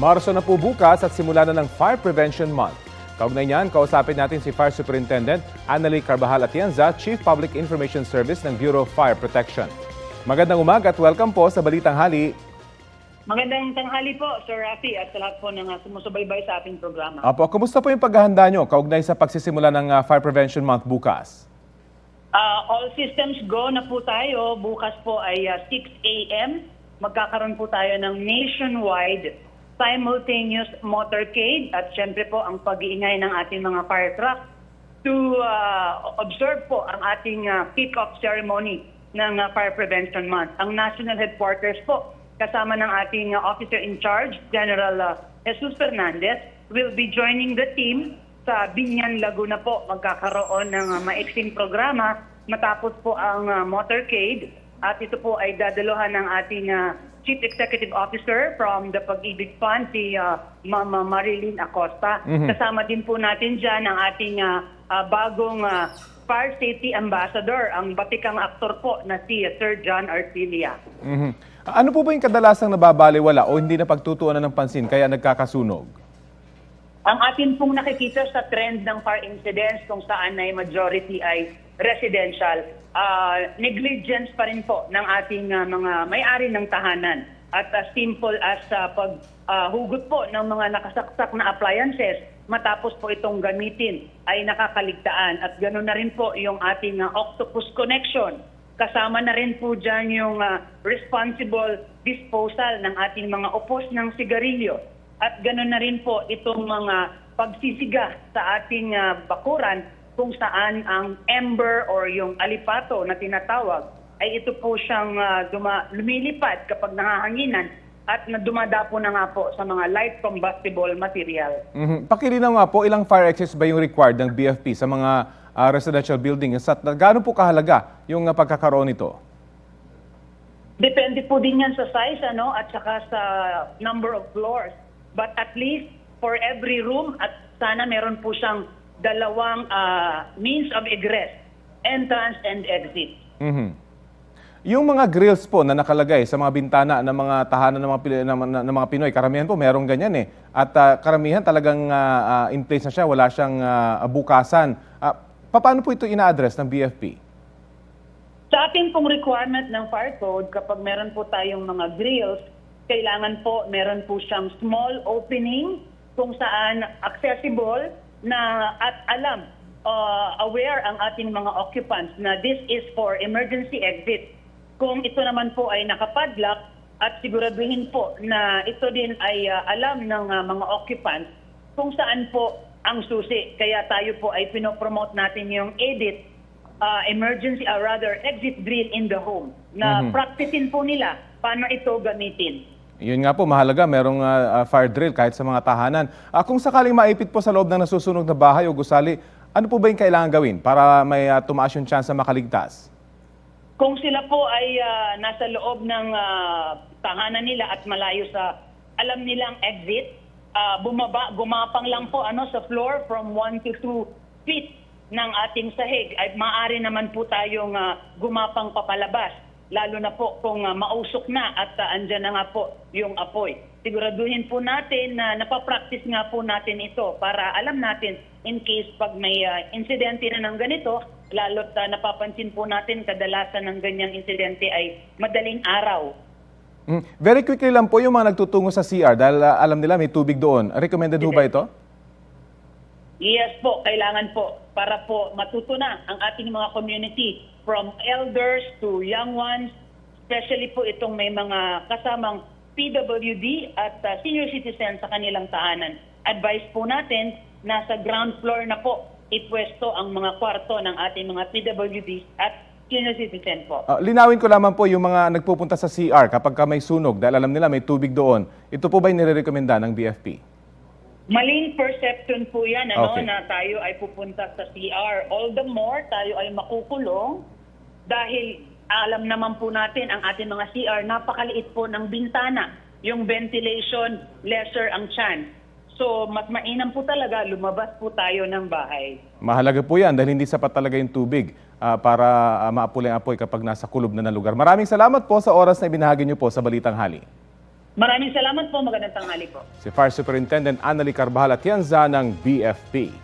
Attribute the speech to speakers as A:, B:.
A: Marso na po bukas at simula na ng Fire Prevention Month. Kaugnay niyan, kausapin natin si Fire Superintendent Annalie Carbajal Atienza, Chief Public Information Service ng Bureau of Fire Protection. Magandang umaga at welcome po sa Balitang Hali.
B: Magandang tanghali po, Sir Rafi, at sa lahat po ng sumusubaybay sa ating programa.
A: Apo, kumusta po yung paghahanda nyo kaugnay sa pagsisimula ng Fire Prevention Month bukas?
B: All systems go na po tayo. Bukas po ay 6 a.m. Magkakaroon po tayo ng nationwide simultaneous motorcade at syempre po ang pag-iingay ng ating mga fire truck to observe po ang ating kick-off ceremony ng Fire Prevention Month. Ang National Headquarters po, kasama ng ating officer in charge, General Jesus Fernandez, will be joining the team sa Binyan, Laguna po. Magkakaroon ng maiksing programa matapos po ang motorcade at ito po ay dadaluhan ng ating Chief Executive Officer from the Pag-ibig Fund, si Mama Marilyn Acosta. Kasama din po natin dyan ang ating bagong Fire Safety Ambassador, ang batikang aktor po na si Sir John Arcilia.
A: Ano po ba yung kadalasang nababaliwala o hindi na pagtutuunan ng pansin kaya nagkakasunog?
B: Ang atin pong nakikita sa trend ng fire incidents kung saan ay majority ay residential, negligence pa rin po ng ating mga may-ari ng tahanan. At as simple as paghugot po ng mga nakasaksak na appliances matapos po itong gamitin ay nakakaligtaan. At ganoon na rin po yung ating octopus connection. Kasama na rin po dyan yung responsible disposal ng ating mga upos ng sigarilyo. At ganoon na rin po itong mga pagsisiga sa ating bakuran kung saan ang ember or yung alipato na tinatawag ay ito po siyang lumilipad kapag nangahanginan at dumadapo na nga po sa mga light combustible material.
A: Pakilinaw nga po, ilang fire exits ba yung required ng BFP sa mga residential buildings at gaano po kahalaga yung pagkakaroon nito?
B: Depende po din yan sa size at saka sa number of floors. But at least for every room at sana meron po siyang dalawang means of egress, entrance and exit.
A: Yung mga grills po na nakalagay sa mga bintana ng mga tahanan ng mga Pinoy, karamihan po merong ganyan eh. At karamihan talagang in place na siya, wala siyang bukasan. Paano po ito ina-address ng BFP?
B: Sa ating pong requirement ng fire code, kapag meron po tayong mga grills, kailangan po meron po siyang small opening kung saan accessible na at aware ang ating mga occupants na this is for emergency exit. Kung ito naman po ay nakapadlock at siguraduhin po na ito din ay alam ng mga occupants kung saan po ang susi. Kaya tayo po ay pinopromote natin yung EDIT, exit drill in the home, na practicein po nila paano ito gamitin.
A: Yun nga po, mahalaga, merong fire drill kahit sa mga tahanan. Kung sakaling maipit po sa loob ng nasusunog na bahay o gusali, ano po ba yung kailangan gawin para may tumaas yung chance na makaligtas?
B: Kung sila po ay nasa loob ng tahanan nila at malayo sa alam nilang exit, gumapang lang po sa floor from 1 to 2 feet ng ating sahig. Ay maaari naman po tayong gumapang papalabas. Lalo na po kung mausok na at andyan na nga po yung apoy. Siguraduhin po natin na napapractice nga po natin ito para alam natin in case pag may insidente na ng ganito, lalo't napapansin po natin kadalasan ng ganyang insidente ay madaling araw.
A: Very quickly lang po yung mga nagtutungo sa CR dahil alam nila may tubig doon. Recommended ho ba ito?
B: Yes po, kailangan po para po matuto na ang ating mga community from elders to young ones, especially po itong may mga kasamang PWD at senior citizens sa kanilang tahanan. Advice po natin, nasa ground floor na po ipwesto ang mga kwarto ng ating mga PWD at senior citizen po.
A: Linawin ko lamang po yung mga nagpupunta sa CR kapag may sunog dahil alam nila may tubig doon. Ito po ba yung nire-recommenda ng BFP?
B: Maling perception po yan
A: Okay.
B: na tayo ay pupunta sa CR. All the more tayo ay makukulong dahil alam naman po natin ang ating mga CR, napakaliit po ng bintana. Yung ventilation, lesser ang chance. So mas mainam po talaga lumabas po tayo ng bahay.
A: Mahalaga po yan dahil hindi sapat talaga yung tubig para maapoy ang apoy kapag nasa kulob na lugar. Maraming salamat po sa oras na ibinahagi niyo po sa Balitang Hali.
B: Maraming salamat po. Magandang tanghali po.
A: Si Fire Superintendent Annalie Carbajal Atienza ng BFP.